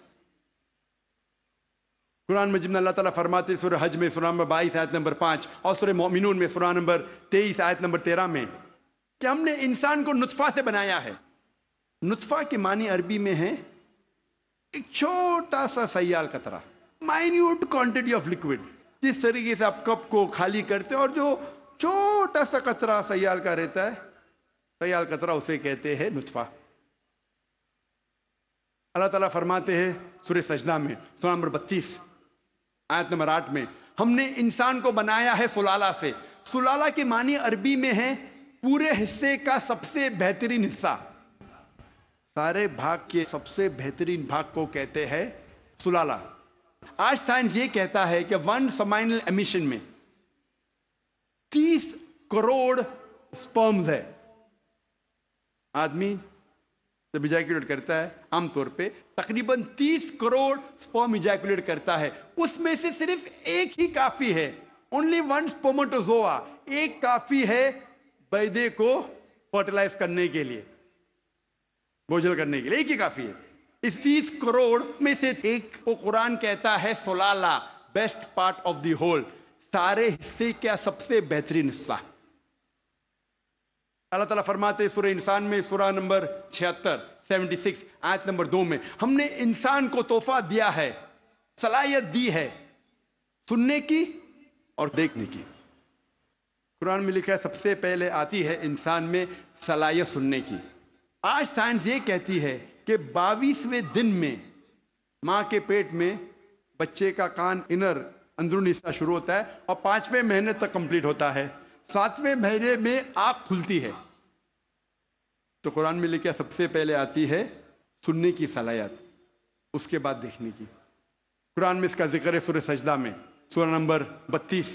قرآن مجید میں اللہ تعالیٰ فرماتے سورہ حج میں سورہ نمبر 22 آیت نمبر 5 اور سورہ مومنون میں سورہ نمبر 23 آیت نمبر 13 میں کہ ہم نے انسان کو نطفہ سے بنایا ہے. نطفہ کے معنی عربی میں ہے ایک چھوٹا سا سیال قطرہ، مائنیوٹ کوانٹٹی آف لکوڈ. جس طریقے سے آپ کپ کو خالی کرتے اور جو چھوٹا سا قطرہ سیال کا رہتا ہے، سیال قطرہ اسے کہتے ہیں نطفہ. اللہ تعالیٰ فرماتے ہیں سورہ سجدہ میں سورہ نمبر 32 آیت نمبر 8 میں ہم نے انسان کو بنایا ہے سلالہ سے. سلالہ کے معنی عربی میں ہے پورے حصے کا سب سے بہترین حصہ. سارے بھاگ کے سب سے بہترین بھاگ کو کہتے ہیں سلالہ. آج سائنس یہ کہتا ہے کہ 1 سمائنل امیشن میں 30 کروڑ سپرمز ہے. آدمی جب ایجیکولیٹ کرتا ہے عام طور پہ تقریباً 30 کروڑ سپرم ایجیکولیٹ کرتا ہے. اس میں سے صرف ایک ہی کافی ہے، اونلی 1 سپرمٹوزوا، ایک کافی ہے بیضے کو فرٹیلائز کرنے کے لیے، بوجھل کرنے کے لیے، ایک ہی کافی ہے. اس 30 کروڑ میں سے ایک کو قرآن کہتا ہے سلالہ، best part of the whole, سارے حصے کا سب سے بہترین حصہ. اللہ تعالیٰ فرماتے سورہ انسان میں سورہ نمبر 76 آیت نمبر 2 میں ہم نے انسان کو تحفہ دیا ہے، صلاحیت دی ہے سننے کی اور دیکھنے کی۔ قرآن میں لکھا ہے سب سے پہلے آتی ہے انسان میں صلاحیت سننے کی۔ آج سائنس یہ کہتی ہے کہ 22ویں دن میں ماں کے پیٹ میں بچے کا کان اندرونی حصہ شروع ہوتا ہے اور 5ویں مہینے تک کمپلیٹ ہوتا ہے، 7ویں مہینے میں آنکھ کھلتی ہے۔ تو قرآن میں لکھا سب سے پہلے آتی ہے سننے کی صلاحیت، اس کے بعد دیکھنے کی۔ قرآن میں اس کا ذکر ہے سورہ سجدہ میں سورہ نمبر 32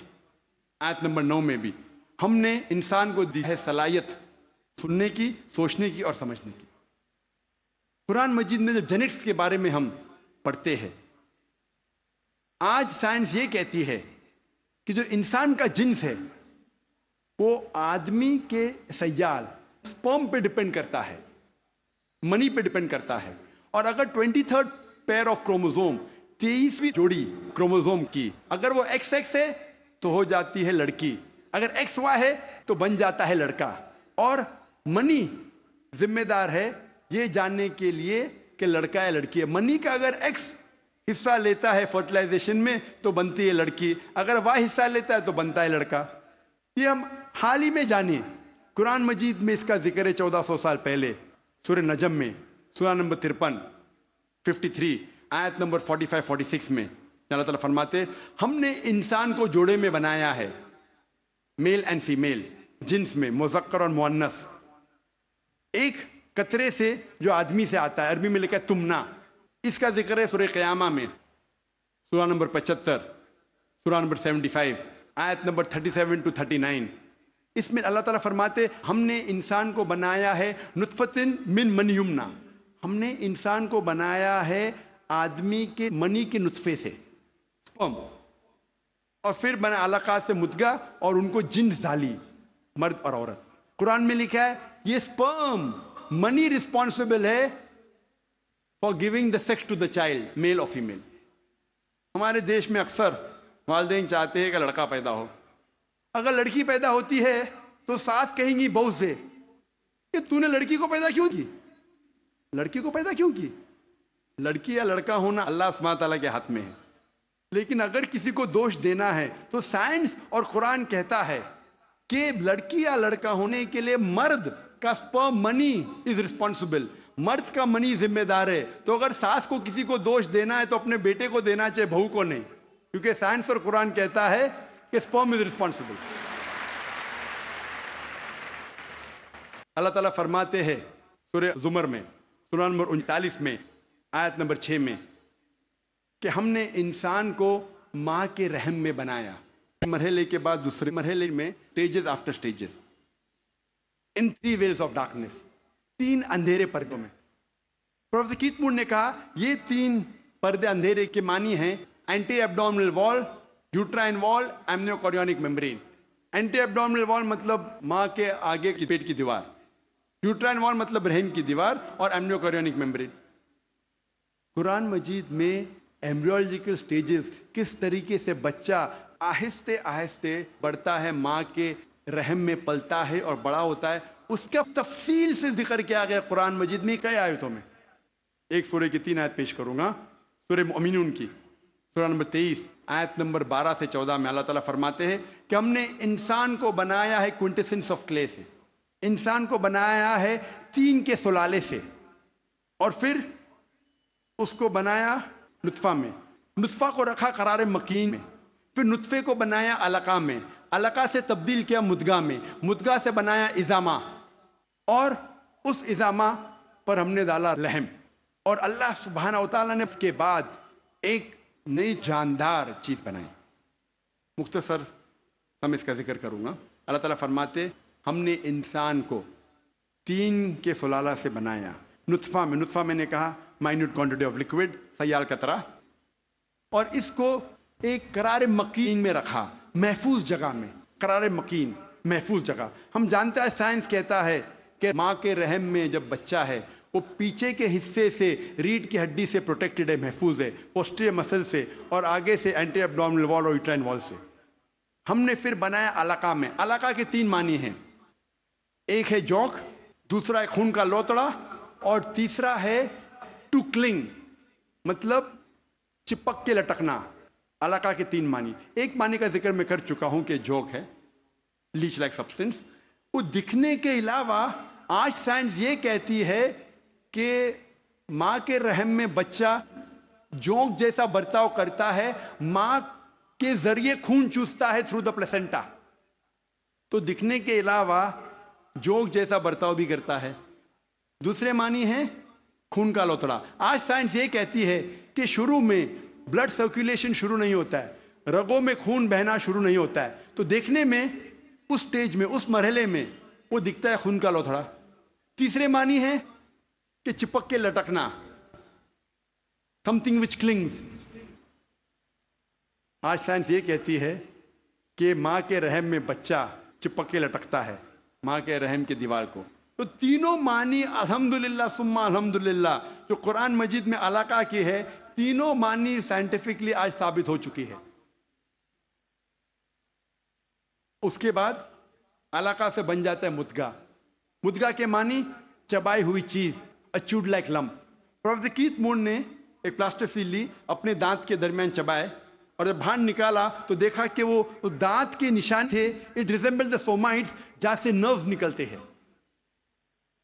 آیت نمبر 9 میں بھی ہم نے انسان کو دی ہے صلاحیت سننے کی، سوچنے کی اور سمجھنے کی۔ قرآن مجید میں جو جینٹکس کے بارے میں ہم پڑھتے ہیں، آج سائنس یہ کہتی ہے کہ جو انسان کا جنس ہے وہ آدمی کے سیال سپرم پہ ڈیپینڈ کرتا ہے، منی پہ ڈیپینڈ کرتا ہے۔ اور اگر 23rd پیئر آف کروموزوم 23ویں جوڑی کروموزوم کی اگر وہ XX ہے تو ہو جاتی ہے لڑکی، اگر XY ہے تو بن جاتا ہے لڑکا۔ اور منی ذمہ دار ہے یہ جاننے کے لیے کہ لڑکا ہے لڑکی ہے۔ منی کا اگر X حصہ لیتا ہے فرٹیلائزیشن میں تو بنتی ہے لڑکی، اگر Y حصہ لیتا ہے تو بنتا ہے لڑکا۔ یہ ہم حال ہی میں جانیں، قرآن مجید میں اس کا ذکر ہے 1400 سال پہلے سورہ نجم میں سورہ نمبر 53 آیت نمبر 45-46 میں اللہ تعالیٰ فرماتے ہم نے انسان کو جوڑے میں بنایا ہے، میل اینڈ فیمیل، جنس میں مذکر اور مؤنث، ایک قطرے سے جو آدمی سے آتا ہے، عربی میں لکھا ہے تمنا۔ اس کا ذکر ہے سورہ قیامہ میں سورہ نمبر 75 سورہ نمبر 75 آیت نمبر 37-39۔ اس میں اللہ تعالیٰ فرماتے ہم نے انسان کو بنایا ہے نطفتن من منی یمنا، ہم نے انسان کو بنایا ہے آدمی کے منی کے نطفے سے، اور پھر بنا علقات سے مدغہ اور ان کو جنس ڈالی، مرد اور عورت۔ قرآن میں لکھا ہے یہ سپرم منی رسپانسبل ہے for giving the sex to the child, male اور فیمیل۔ ہمارے دیش میں اکثر والدین چاہتے ہیں کہ لڑکا پیدا ہو، اگر لڑکی پیدا ہوتی ہے تو ساس کہیں گی بہو سے کہ تو نے لڑکی کو پیدا کیوں کی، لڑکی کو پیدا کیوں کی؟ لڑکی یا لڑکا ہونا اللہ سبحانہ تعالیٰ کے ہاتھ میں ہے، لیکن اگر کسی کو دوش دینا ہے تو سائنس اور قرآن کہتا ہے کہ لڑکی یا لڑکا ہونے کے لیے مرد کا سپرم منی از ریسپانسبل، مرد کا منی ذمہ دار ہے۔ تو اگر ساس کو کسی کو دوش دینا ہے تو اپنے بیٹے کو دینا چاہے، بہو کو نہیں، کیونکہ سائنس اور قرآن کہتا ہے کہ سپرم از ریسپانسبل۔ اللہ تعالیٰ فرماتے ہیں سورہ زمر میں سورہ نمبر 39 میں آیت نمبر 6 میں کہ ہم نے انسان کو ماں کے رحم میں بنایا، مرحلے کے بعد دوسرے مرحلے میں stages after stages, in 3 veils of darkness, 3 اندھیرے پردوں میں۔ پروفیسر کیتھ مور نے کہا یہ 3 پردے اندھیرے کے معنی ہیں اینٹی ایبڈومنل وال، یوٹرائن وال، ایمنیو کوریونک میمبرین۔ اینٹی ایبڈومنل وال مطلب ماں کے آگے کی پیٹ کی دیوار، یوٹرائن وال مطلب رحم کی دیوار، اور ایمنیو کوریونک میمبرین۔ قرآن مجید میں ایمبریولوجیکل سٹیجز، کس طریقے سے بچہ آہستہ آہستہ بڑھتا ہے، ماں کے رحم میں پلتا ہے اور بڑا ہوتا ہے، اس کا تفصیل سے ذکر کیا گیا قرآن مجید میں کئی آیتوں میں۔ ایک سورہ کی 3 آیت پیش کروں گا، سورہ مؤمنون کی سورہ نمبر 23 آیت نمبر 12 سے 14 میں اللہ تعالیٰ فرماتے ہیں کہ ہم نے انسان کو بنایا ہے کوئنٹیسنس آف کلے سے، انسان کو بنایا ہے 3 کے سلالے سے، اور پھر اس کو بنایا نطفہ میں، نطفہ کو رکھا قرار مکین میں، پھر نطفے کو بنایا علقہ میں، علقہ سے تبدیل کیا مدغہ میں، مدغہ سے بنایا عظامہ، اور اس عظامہ پر ہم نے ڈالا لحم، اور اللہ سبحانہ وتعالیٰ نے اس کے بعد ایک نئی جاندار چیز بنائی۔ مختصر ہم اس کا ذکر کروں گا۔ اللہ تعالیٰ فرماتے ہم نے انسان کو 3 کے سلالہ سے بنایا، نطفہ میں، نطفہ میں نے کہا مائنیوٹ کوانٹٹی آف لکوڈ، سیال قطرہ، اور اس کو ایک قرار مکین میں رکھا، محفوظ جگہ میں، قرار مکین، محفوظ جگہ۔ ہم جانتے ہیں سائنس کہتا ہے کہ ماں کے رحم میں جب بچہ ہے وہ پیچھے کے حصے سے ریڑھ کی ہڈی سے پروٹیکٹڈ ہے، محفوظ ہے، پوسٹیریئر مسل سے، اور آگے سے اینٹی ایبڈومنل وال اور یوٹرائن وال سے۔ ہم نے پھر بنایا علقہ میں، علقہ کے 3 معنی ہیں، ایک ہے جوک، دوسرا ہے خون کا لوتڑا، اور تیسرا ہے ٹو کلنگ، مطلب چپک کے لٹکنا۔ علاقہ کے تین معنی، ایک معنی کا ذکر میں کر چکا ہوں کہ جوک ہے، لیچ لائک سبسٹنس۔ وہ دکھنے کے علاوہ آج سائنس یہ کہتی ہے کہ ماں کے رحم میں بچہ جوک جیسا برتاؤ کرتا ہے، ماں کے ذریعے خون چوستا ہے تھرو دا پلیسنٹا، تو دکھنے کے علاوہ جوک جیسا برتاؤ بھی کرتا ہے۔ دوسرے معنی ہے خون کا لوتڑا۔ آج سائنس یہ کہتی ہے کہ شروع میں بلڈ سرکولیشن شروع نہیں ہوتا ہے، رگوں میں خون بہنا شروع نہیں ہوتا ہے، تو دیکھنے میں اس سٹیج میں، اس مرحلے میں وہ دکھتا ہے خون کا لوتھڑا۔ تیسرے معنی ہے کہ چپک کے لٹکنا، something which clings۔ آج سائنس یہ کہتی ہے کہ ماں کے رحم میں بچہ چپک کے لٹکتا ہے ماں کے رحم کے دیوار کو۔ تو تینوں معنی الحمدللہ ثم الحمدللہ جو قرآن مجید میں علاقہ کی ہے، تینوں معنی سائنٹیفکلی آج ثابت ہو چکی ہے۔ اس کے بعد علاقہ سے بن جاتا ہے مدغہ۔ مدغہ کے معنی چبائی ہوئی چیز، اچوڈ لائک لمپ۔ پروفیسر کیتھ مون نے ایک پلاسٹر سیل لی، اپنے دانت کے درمیان چبائے، اور جب باہر نکالا تو دیکھا کہ وہ دانت کے نشان تھے، اٹ ریزمبل دا سومائٹس، جہاں سے نروز نکلتے ہیں۔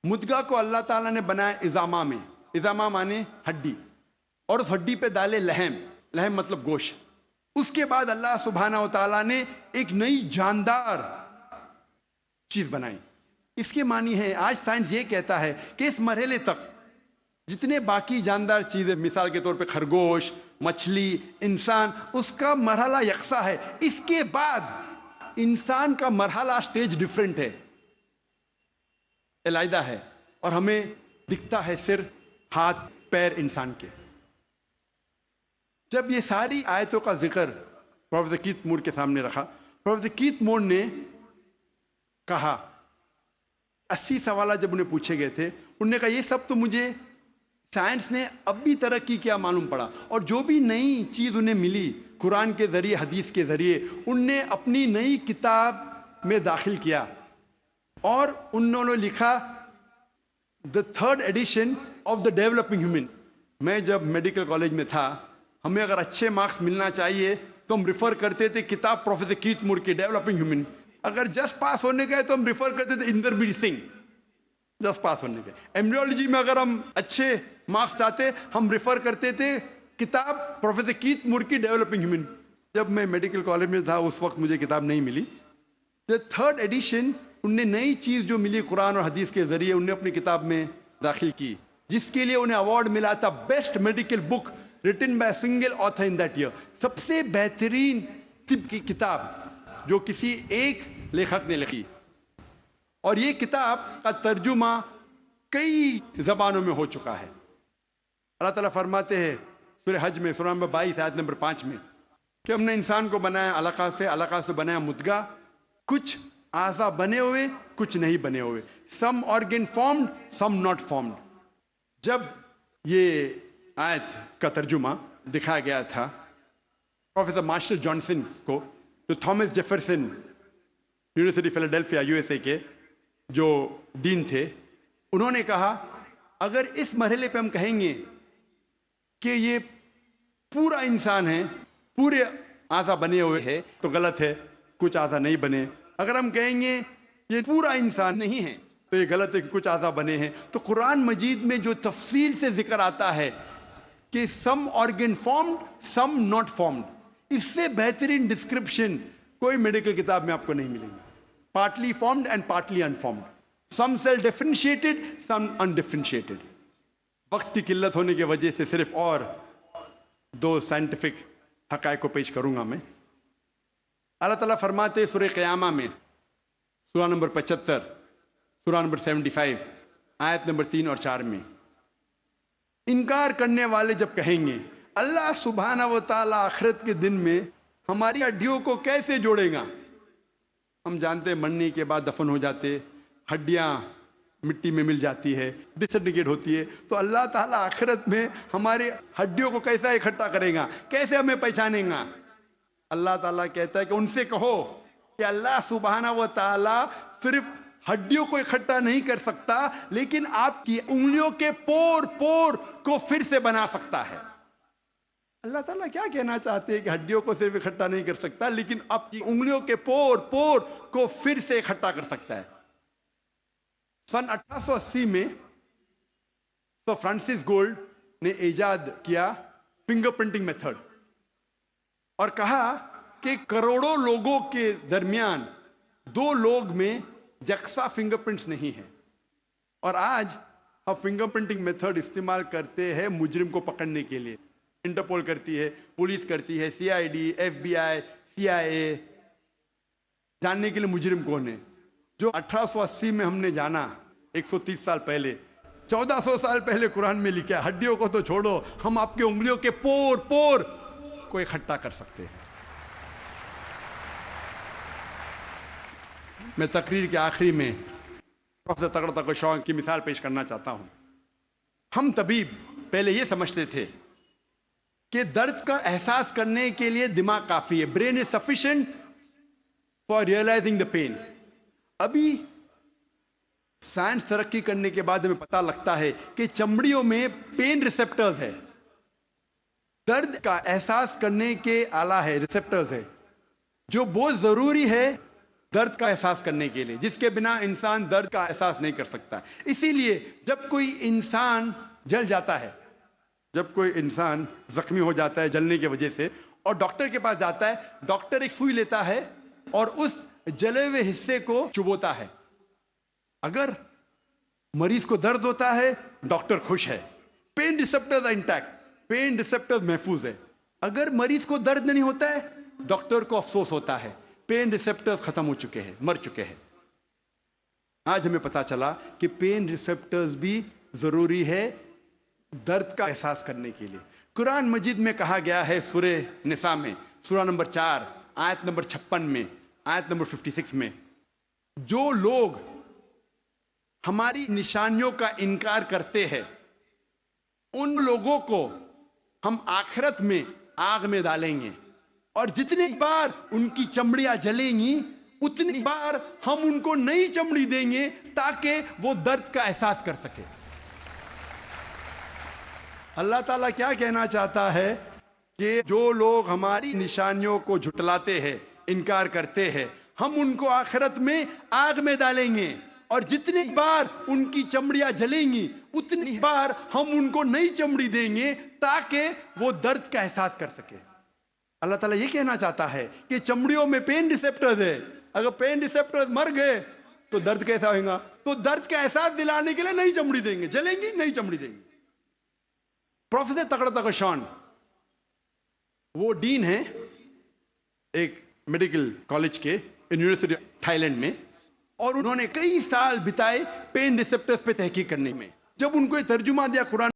مدغہ کو اللہ تعالیٰ نے بنایا اضامہ میں، اضامہ مانے ہڈی، اور اس ہڈی پہ ڈالے لحم، لحم مطلب گوشت۔ اس کے بعد اللہ سبحانہ و تعالیٰ نے ایک نئی جاندار چیز بنائی۔ اس کے معنی ہے، آج سائنس یہ کہتا ہے کہ اس مرحلے تک جتنے باقی جاندار چیزیں، مثال کے طور پہ خرگوش، مچھلی، انسان، اس کا مرحلہ یکساں ہے۔ اس کے بعد انسان کا مرحلہ سٹیج ڈیفرنٹ ہے، علیحدہ ہے، اور ہمیں دکھتا ہے صرف ہاتھ پیر انسان کے۔ جب یہ ساری آیتوں کا ذکر پروفیسر کیتھ مون کے سامنے رکھا، پروفیسر کیتھ مون نے کہا، 80 سوالات جب انہیں پوچھے گئے تھے، انہوں نے کہا یہ سب تو مجھے سائنس نے اب بھی ترقی کیا معلوم پڑا، اور جو بھی نئی چیز انہیں ملی قرآن کے ذریعے، حدیث کے ذریعے، ان نے اپنی نئی کتاب میں داخل کیا، اور انہوں نے لکھا the third addition of the developing human. میں جب میڈیکل کالج میں تھا، ہمیں اگر اچھے مارکس ملنا چاہیے تو ہم ریفر کرتے تھے کتاب پروفیسر کیتھ مون کی، ڈیولپنگ ہیومن۔ اگر جسٹ پاس ہونے گئے تو ہم ریفر کرتے تھے اندربیر سنگھ، جسٹ پاس ہونے گئے۔ ایمبریولوجی میں اگر ہم اچھے مارکس چاہتے، ہم ریفر کرتے تھے کتاب پروفیسر کیتھ مون کی، ڈیولپنگ ہیومن۔ جب میں میڈیکل کالج میں تھا اس وقت مجھے کتاب نہیں ملی۔ تھرڈ ایڈیشن، ان نے نئی چیز جو ملی قرآن اور حدیث کے ذریعے، انہیں اپنی کتاب میں داخل کی، جس کے لیے انہیں ایوارڈ ملا تھا best medical book written by single author in that year, سب سے بہترین طب کی کتاب جو کسی ایک لیکھک نے لکھی۔ اور یہ کتاب کا ترجمہ کئی زبانوں میں ہو چکا ہے۔ اللہ تعالیٰ فرماتے ہیں سورہ حج میں، سورہ نمبر 22 آیت نمبر 5 میں، کہ ہم نے انسان کو بنایا علقہ سے، علقہ سے بنایا مدغہ، کچھ اعضا بنے ہوئے، کچھ نہیں بنے ہوئے، some organ formed, some not formed. جب یہ آیت کا ترجمہ دکھایا گیا تھا پروفیسر مارشل جانسن کو، جو تھامس جیفرسن یونیورسٹی فیلاڈیلفیا USA کے جو ڈین تھے، انہوں نے کہا اگر اس مرحلے پہ ہم کہیں گے کہ یہ پورا انسان ہے، پورے اعضا بنے ہوئے ہیں، تو غلط ہے، کچھ اعضا نہیں بنے۔ اگر ہم کہیں گے یہ پورا انسان نہیں ہے تو یہ غلط ہے کہ کچھ اعضا بنے ہیں۔ تو قرآن مجید میں جو تفصیل سے ذکر آتا ہے کہ some organ formed, some not formed, اس سے بہترین ڈسکرپشن کوئی میڈیکل کتاب میں آپ کو نہیں ملے گی۔ Partly formed and partly unformed, some cell differentiated, some undifferentiated. وقت کی قلت ہونے کی وجہ سے صرف اور 2 سائنٹیفک حقائق کو پیش کروں گا میں۔ اللہ تعالیٰ فرماتے سورہ قیامہ میں، سورہ نمبر 75، سورہ نمبر 75 آیت نمبر 3 اور 4 میں، انکار کرنے والے جب کہیں گے اللہ سبحانہ و تعالیٰ آخرت کے دن میں ہماری ہڈیوں کو کیسے جوڑے گا؟ ہم جانتے ہیں مرنے کے بعد دفن ہو جاتے، ہڈیاں مٹی میں مل جاتی ہے، ڈسنٹیگریٹ ہوتی ہے، تو اللہ تعالیٰ آخرت میں ہماری ہڈیوں کو کیسا اکٹھا کرے گا، کیسے ہمیں پہچانے گا؟ اللہ تعالیٰ کہتا ہے کہ ان سے کہو کہ اللہ سبحانہ و تعالیٰ صرف ہڈیوں کو اکٹھا نہیں کر سکتا لیکن آپ کی انگلیوں کے پور پور کو پھر سے بنا سکتا ہے. اللہ تعالیٰ کیا کہنا چاہتے ہیں کہ ہڈیوں کو صرف اکٹھا نہیں کر سکتا لیکن آپ کی انگلیوں کے پور پور کو پھر سے اکٹھا کر سکتا ہے. سن 1880 میں سر فرانسس گولڈ نے ایجاد کیا فنگر پرنٹنگ میتھڈ اور کہا کہ کروڑوں لوگوں کے درمیان 2 لوگ میں یکساں فنگر پرنٹس نہیں ہیں. اور آج ہم فنگر پرنٹنگ میتھڈ استعمال کرتے ہیں مجرم کو پکڑنے کے لیے. انٹرپول کرتی ہے, پولیس کرتی ہے, CID, FBI, CIA, جاننے کے لیے مجرم کون ہے. جو 1880 میں ہم نے جانا 130 سال پہلے, 1400 سال پہلے قرآن میں لکھا ہے. ہڈیوں کو تو چھوڑو, ہم آپ کے انگلیوں کے پور پور کو اکٹھا کر سکتے ہیں. میں تقریر کے آخری میں پروفیسر تغرا تغشاں کی مثال پیش کرنا چاہتا ہوں. ہم طبیب پہلے یہ سمجھتے تھے کہ درد کا احساس کرنے کے لیے دماغ کافی ہے. Brain is sufficient for realising the pain. ابھی سائنس ترقی کرنے کے بعد ہمیں پتہ لگتا ہے کہ چمڑیوں میں پین ریسپٹرز ہے. درد کا احساس کرنے کے آلہ ہے, ریسپٹرز ہے, جو بہت ضروری ہے درد کا احساس کرنے کے لیے, جس کے بنا انسان درد کا احساس نہیں کر سکتا. اسی لیے جب کوئی انسان جل جاتا ہے, جب کوئی انسان زخمی ہو جاتا ہے جلنے کی وجہ سے اور ڈاکٹر کے پاس جاتا ہے, ڈاکٹر ایک سوئی لیتا ہے اور اس جلے ہوئے حصے کو چبوتا ہے. اگر مریض کو درد ہوتا ہے ڈاکٹر خوش ہے, pain receptors intact, pain receptors محفوظ ہے. اگر مریض کو درد نہیں ہوتا ہے ڈاکٹر کو افسوس ہوتا ہے, پین ریسپٹرز ختم ہو چکے ہیں, مر چکے ہیں. آج ہمیں پتا چلا کہ پین ریسپٹرز بھی ضروری ہے درد کا احساس کرنے کے لیے. قرآن مجید میں کہا گیا ہے سورہ نساء میں, سورہ نمبر 4 آیت نمبر 56 میں, آیت نمبر 56 میں, جو لوگ ہماری نشانیوں کا انکار کرتے ہیں ان لوگوں کو ہم آخرت میں آگ میں ڈالیں گے, اور جتنی بار ان کی چمڑیاں جلیں گی اتنی بار ہم ان کو نئی چمڑی دیں گے تاکہ وہ درد کا احساس کر سکے. اللہ تعالیٰ کیا کہنا چاہتا ہے کہ جو لوگ ہماری نشانیوں کو جھٹلاتے ہیں, انکار کرتے ہیں, ہم ان کو آخرت میں آگ میں ڈالیں گے, اور جتنی بار ان کی چمڑیاں جلیں گی اتنی بار ہم ان کو نئی چمڑی دیں گے تاکہ وہ درد کا احساس کر سکے. اللہ تعالیٰ یہ کہنا چاہتا ہے کہ چمڑیوں میں پین ریسپٹرز ہے, اگر پین ریسپٹرز مر گئے تو درد کیسا ہوگا, تو درد کا احساس دلانے کے لیے نئی چمڑی دیں گے, جلیں گی نئی چمڑی دیں گے. پروفیسر تغرا تغشاں وہ ڈین ہیں ایک میڈیکل کالج کے یونیورسٹی تھائی لینڈ میں, اور انہوں نے کئی سال بتائے پین ریسپٹرز پہ تحقیق کرنے میں. جب ان کو یہ ترجمہ دیا قرآن